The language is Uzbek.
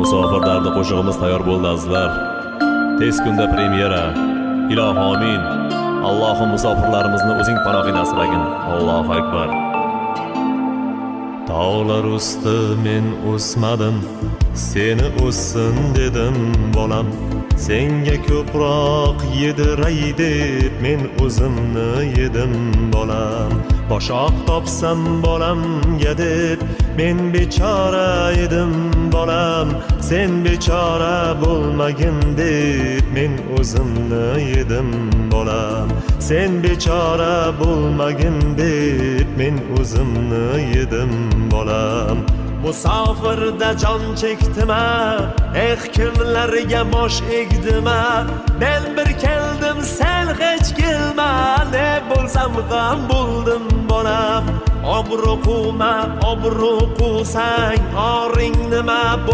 Musofir dardi qo'shig'imiz tayyor bo'ldi azizlar. Tez kunda premyera. Ilohi amin. Allohim musofirlarimizni o'zing panohingda asragin. Allohu akbar. Tog'lar usti men o'smadim, seni o'ssin dedim bolam. Senga ko'proq yediray deb men o'zimni yedim bolam. Boshoq topsam bolamga deb men bechora edim bolam. Sen bechora bo'lmagin deb men o'zimni yedim bolam. Sen bechora bo'lmagin deb men o'zimni yedim bolam. Musofirda jon chekdima, kimlarga bosh egdima. Men bir keldim, sen hech kelma, ne bo'lsam ham bo'ldim bolam. Obro' quvma, obro' quvsang oring nima bo'lar?